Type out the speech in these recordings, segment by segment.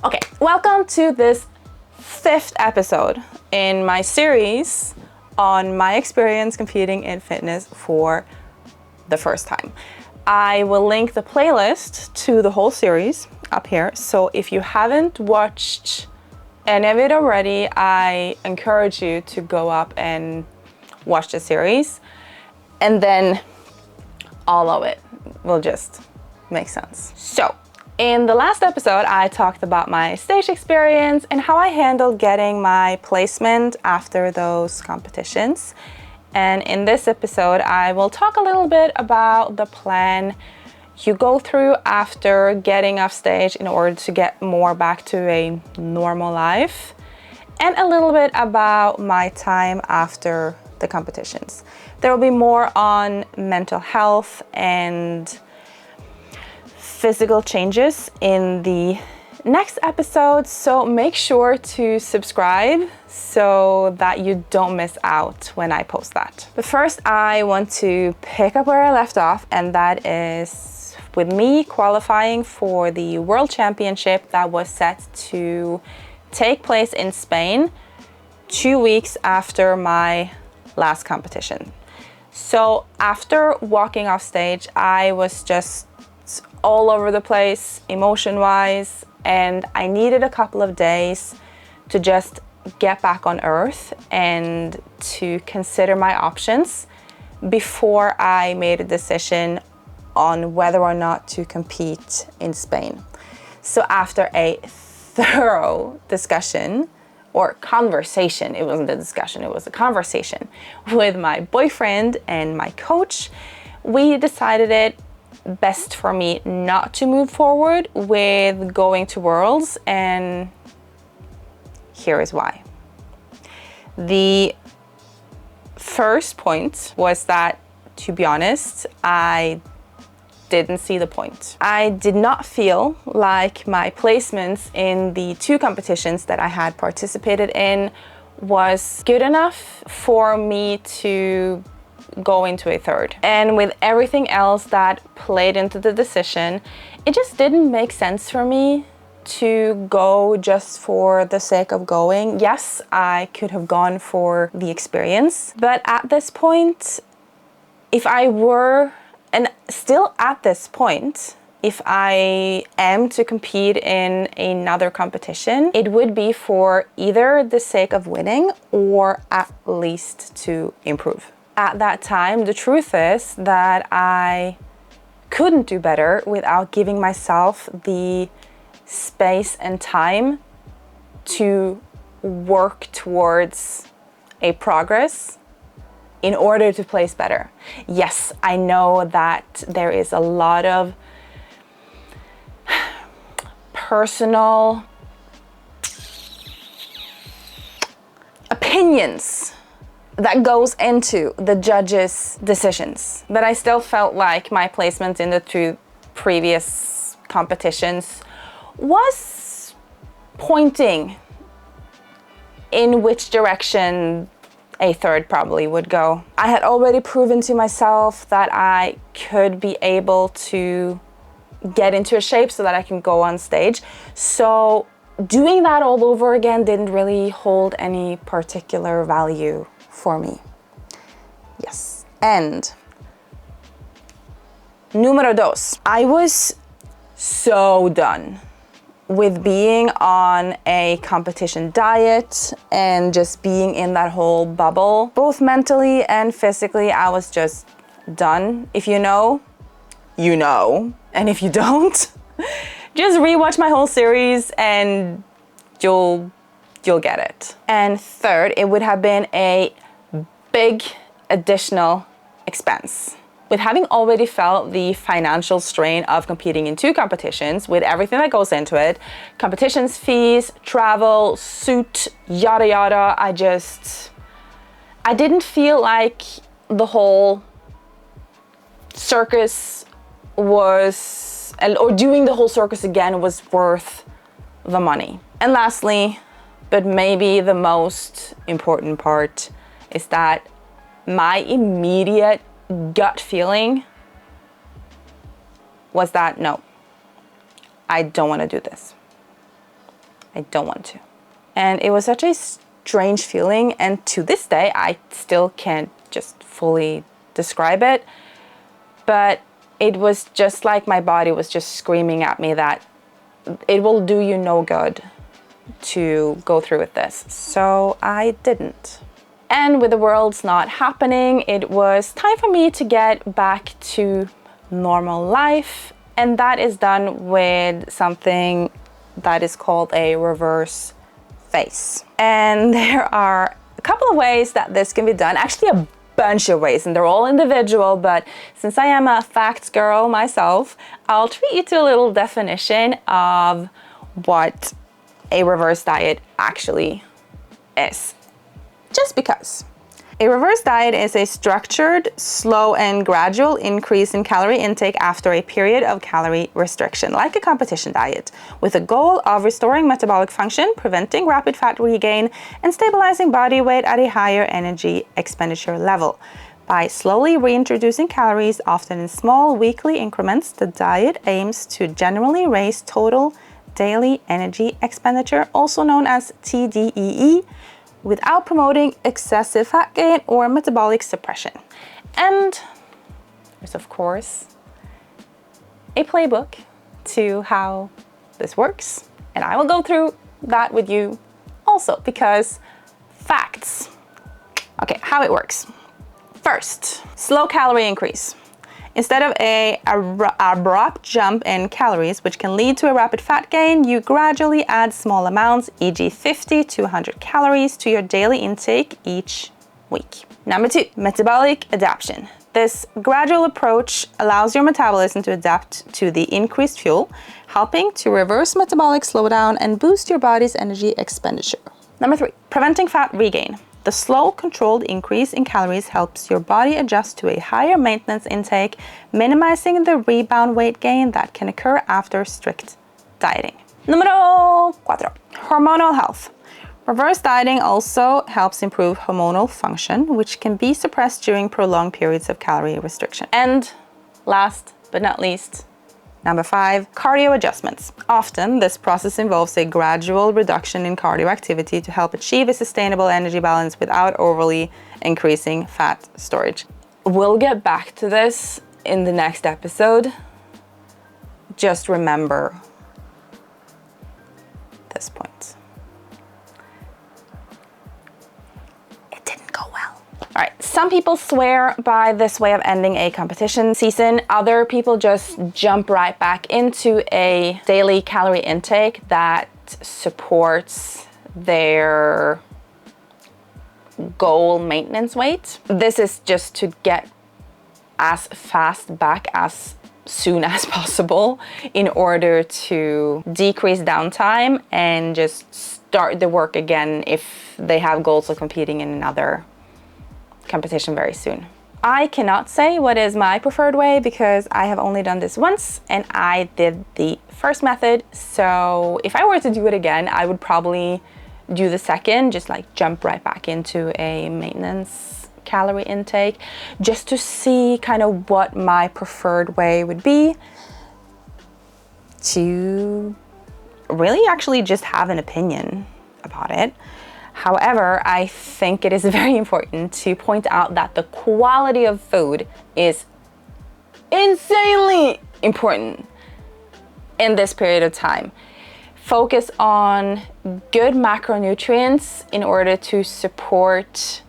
Okay, welcome to this 5th episode in my series on my experience competing in fitness for the first time. I will link the playlist to the whole series up here. So if you haven't watched any of it already, I encourage you to go up and watch the series, and then all of it will just make sense. So in the last episode, I talked about my stage experience and how I handled getting my placement after those competitions. And in this episode, I will talk a little bit about the plan you go through after getting off stage in order to get more back to a normal life, and a little bit about my time after the competitions. There will be more on mental health and physical changes in the next episode, so make sure to subscribe so that you don't miss out when I post that. But first, I want to pick up where I left off, and that is with me qualifying for the World Championship that was set to take place in Spain 2 weeks after my last competition. So after walking off stage, I was just all over the place emotion-wise, and I needed a couple of days to just get back on earth and to consider my options before I made a decision on whether or not to compete in Spain. So after a thorough discussion or conversation, it wasn't a discussion, it was a conversation with my boyfriend and my coach, we decided it best for me not to move forward with going to Worlds, and here is why. The first point was that, to be honest, I didn't see the point. I did not feel like my placements in the 2 competitions that I had participated in was good enough for me to go into a 3rd. And with everything else that played into the decision, it just didn't make sense for me to go just for the sake of going. Yes, I could have gone for the experience, but at this point, if I were, and still at this point, if I am to compete in another competition, it would be for either the sake of winning or at least to improve. At that time, the truth is that I couldn't do better without giving myself the space and time to work towards a progress in order to place better. Yes, I know that there is a lot of personal opinions that goes into the judges' decisions. But I still felt like my placement in the 2 previous competitions was pointing in which direction a 3rd probably would go. I had already proven to myself that I could be able to get into a shape so that I can go on stage. So doing that all over again didn't really hold any particular value for me. Yes. And numero dos, I was so done with being on a competition diet and just being in that whole bubble, both mentally and physically. I was just done. If you know, you know. And if you don't, just rewatch my whole series and you'll get it. And 3rd, it would have been a big additional expense. With having already felt the financial strain of competing in 2 competitions, with everything that goes into it, competitions, fees, travel, suit, yada yada, I didn't feel like the whole circus was, or doing the whole circus again was worth the money. And lastly, but maybe the most important part, is that my immediate gut feeling was that no, I don't want to do this. I don't want to. And it was such a strange feeling, and to this day I still can't just fully describe it, but it was just like my body was just screaming at me that it will do you no good to go through with this. So I didn't. And with the Worlds not happening, it was time for me to get back to normal life, and that is done with something that is called a reverse phase. And there are a couple of ways that this can be done, actually a bunch of ways, and they're all individual, but since I am a facts girl myself, I'll treat you to a little definition of what a reverse diet actually is. Just because. A reverse diet is a structured, slow, and gradual increase in calorie intake after a period of calorie restriction, like a competition diet, with a goal of restoring metabolic function, preventing rapid fat regain, and stabilizing body weight at a higher energy expenditure level. By slowly reintroducing calories, often in small weekly increments, the diet aims to generally raise total daily energy expenditure, also known as TDEE, without promoting excessive fat gain or metabolic suppression. And there's, of course, a playbook to how this works. And I will go through that with you also, because facts. Okay, how it works. First, slow calorie increase. Instead of an abrupt jump in calories, which can lead to a rapid fat gain, you gradually add small amounts, e.g. 50 to 100 calories, to your daily intake each week. Number 2, metabolic adaptation. This gradual approach allows your metabolism to adapt to the increased fuel, helping to reverse metabolic slowdown and boost your body's energy expenditure. Number 3, preventing fat regain. The slow, controlled increase in calories helps your body adjust to a higher maintenance intake, minimizing the rebound weight gain that can occur after strict dieting. Número 4. Hormonal health. Reverse dieting also helps improve hormonal function, which can be suppressed during prolonged periods of calorie restriction. And last but not least, number 5, cardio adjustments. Often, this process involves a gradual reduction in cardio activity to help achieve a sustainable energy balance without overly increasing fat storage. We'll get back to this in the next episode. Just remember this point. It didn't go well. All right, some people swear by this way of ending a competition season. Other people just jump right back into a daily calorie intake that supports their goal maintenance weight. This is just to get as fast back as soon as possible in order to decrease downtime and just start the work again if they have goals of competing in another competition very soon. I cannot say what is my preferred way because I have only done this once and I did the first method. So if I were to do it again, I would probably do the second, just like jump right back into a maintenance calorie intake, just to see kind of what my preferred way would be to really actually just have an opinion about it. However, I think it is very important to point out that the quality of food is insanely important in this period of time. Focus on good macronutrients in order to support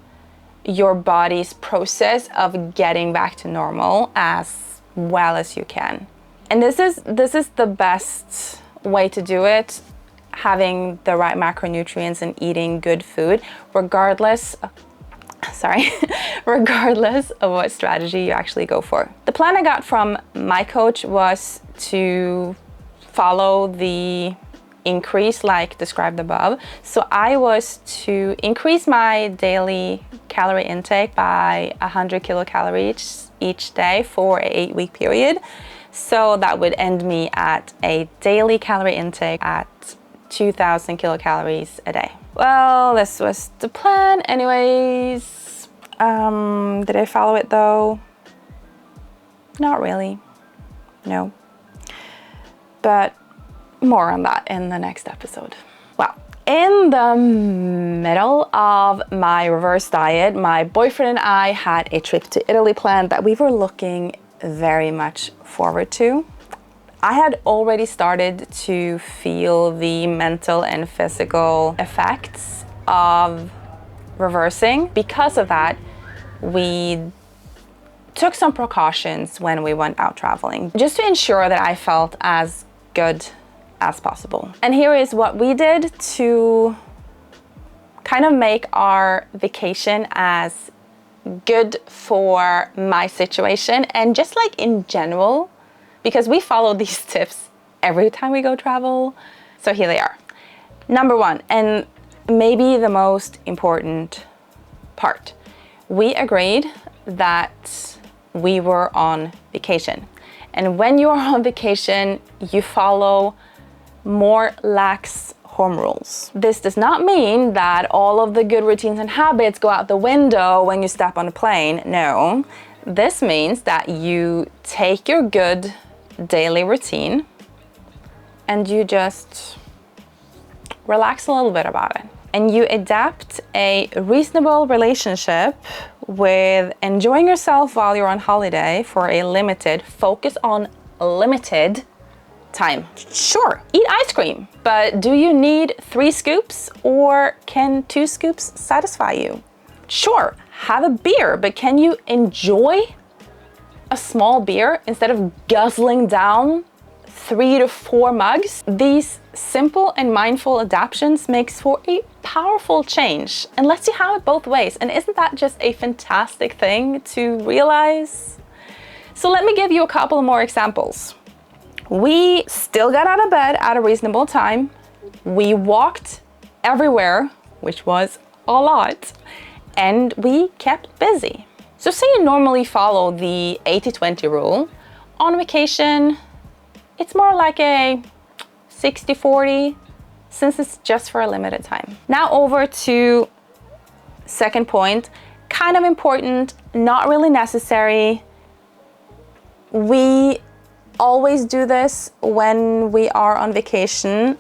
your body's process of getting back to normal as well as you can. And this is the best way to do it, having the right macronutrients and eating good food, regardless of what strategy you actually go for. The plan I got from my coach was to follow the increase like described above. So I was to increase my daily calorie intake by 100 kilocalories each day for an 8-week period. So that would end me at a daily calorie intake at 2,000 kilocalories a day. Well, this was the plan anyways. Did I follow it though? Not really, no. But more on that in the next episode. Well, in the middle of my reverse diet, my boyfriend and I had a trip to Italy planned that we were looking very much forward to. I had already started to feel the mental and physical effects of reversing. Because of that, we took some precautions when we went out traveling, just to ensure that I felt as good as possible. And here is what we did to kind of make our vacation as good for my situation and just like in general, because we follow these tips every time we go travel. So here they are. Number one, and maybe the most important part, we agreed that we were on vacation. And when you are on vacation, you follow more lax home rules. This does not mean that all of the good routines and habits go out the window when you step on a plane. No, this means that you take your good daily routine and you just relax a little bit about it. And you adapt a reasonable relationship with enjoying yourself while you're on holiday for a limited, focus on limited time. Sure, eat ice cream, but do you need 3 scoops or can 2 scoops satisfy you? Sure, have a beer, but can you enjoy a small beer instead of guzzling down 3 to 4 mugs? These simple and mindful adaptations makes for a powerful change and lets you have it both ways. And isn't that just a fantastic thing to realize? So let me give you a couple more examples. We still got out of bed at a reasonable time. We walked everywhere, which was a lot, and we kept busy. So say you normally follow the 80-20 rule. On vacation, it's more like a 60-40 since it's just for a limited time. Now over to second point, kind of important, not really necessary. We always do this when we are on vacation,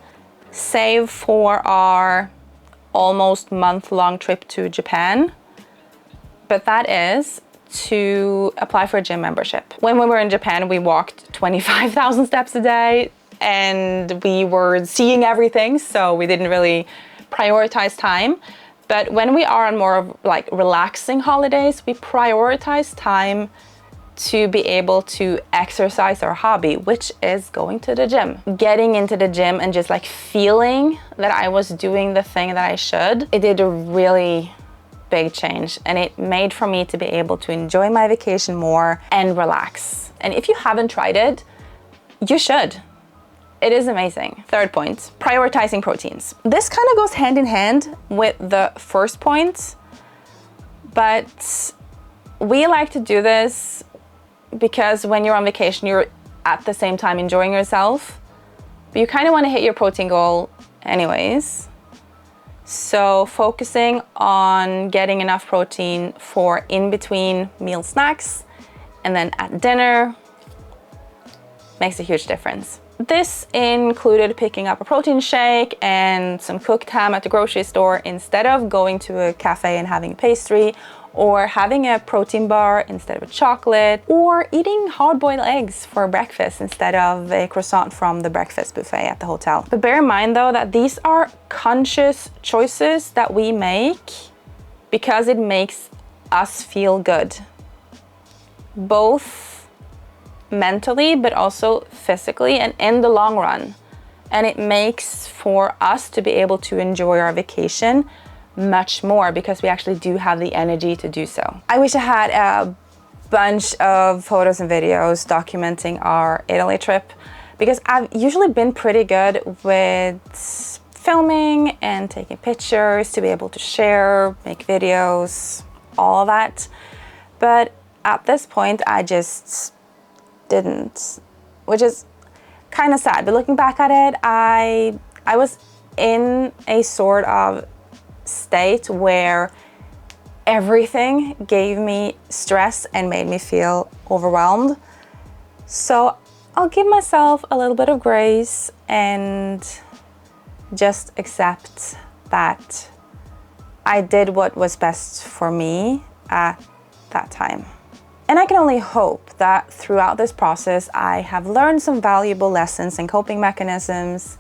save for our almost month-long trip to Japan. But that is to apply for a gym membership. When we were in Japan, we walked 25,000 steps a day and we were seeing everything, so we didn't really prioritize time. But when we are on more of like relaxing holidays, we prioritize time to be able to exercise our hobby, which is going to the gym. Getting into the gym and just like feeling that I was doing the thing that I should, it did a really big change, and it made for me to be able to enjoy my vacation more and relax. And if you haven't tried it, you should. It is amazing. Third point, prioritizing proteins. This kind of goes hand in hand with the first point, but we like to do this because when you're on vacation, you're at the same time enjoying yourself, but you kind of want to hit your protein goal anyways. So focusing on getting enough protein for in between meal snacks and then at dinner makes a huge difference. This included picking up a protein shake and some cooked ham at the grocery store instead of going to a cafe and having a pastry, or having a protein bar instead of a chocolate, or eating hard-boiled eggs for breakfast instead of a croissant from the breakfast buffet at the hotel. But bear in mind though that these are conscious choices that we make because it makes us feel good, both mentally but also physically and in the long run. And it makes for us to be able to enjoy our vacation much more because we actually do have the energy to do so. I wish I had a bunch of photos and videos documenting our Italy trip because I've usually been pretty good with filming and taking pictures to be able to share, make videos, all of that. But at this point, I just didn't, which is kind of sad. But looking back at it, I was in a sort of state where everything gave me stress and made me feel overwhelmed. So I'll give myself a little bit of grace and just accept that I did what was best for me at that time. And I can only hope that throughout this process, I have learned some valuable lessons and coping mechanisms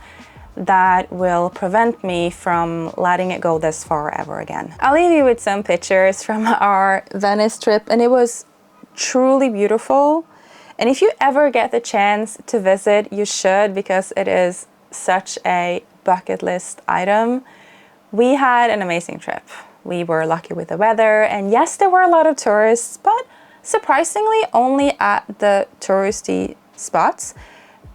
that will prevent me from letting it go this far ever again. I'll leave you with some pictures from our Venice trip, and it was truly beautiful. And if you ever get the chance to visit, you should, because it is such a bucket list item. We had an amazing trip. We were lucky with the weather, and yes, there were a lot of tourists, but surprisingly only at the touristy spots.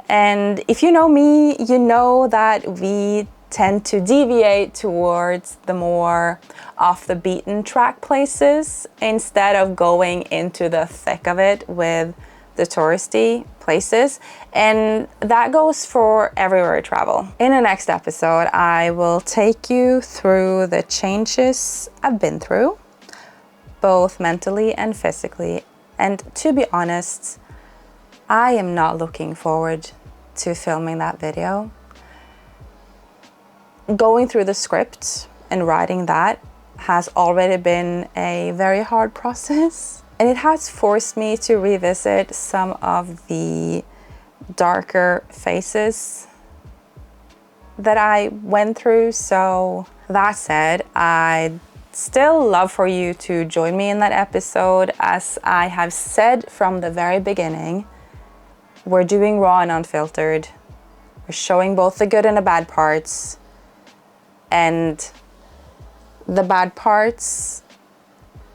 And if you know me, you know that we tend to deviate towards the more off the beaten track places instead of going into the thick of it with the touristy places. And that goes for everywhere I travel. In the next episode, I will take you through the changes I've been through, both mentally and physically. And to be honest, I am not looking forward to filming that video. Going through the script and writing that has already been a very hard process. And it has forced me to revisit some of the darker phases that I went through. So that said, I'd still love for you to join me in that episode. As I have said from the very beginning, we're doing raw and unfiltered. We're showing both the good and the bad parts. And the bad parts,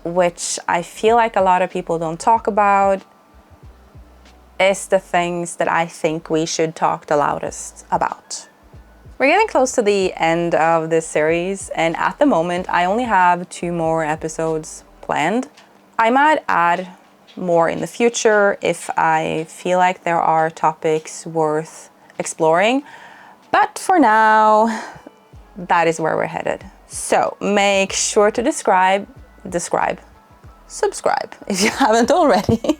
which I feel like a lot of people don't talk about, is the things that I think we should talk the loudest about. We're getting close to the end of this series, and at the moment I only have 2 more episodes planned. I might add more in the future if I feel like there are topics worth exploring, but for now, that is where we're headed. So make sure to subscribe if you haven't already.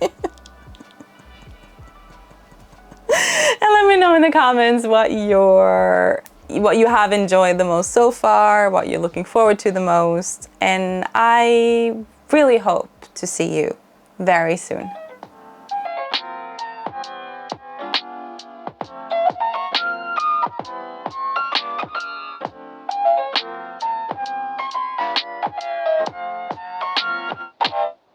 And let me know in the comments what you have enjoyed the most so far, what you're looking forward to the most, and I really hope to see you very soon.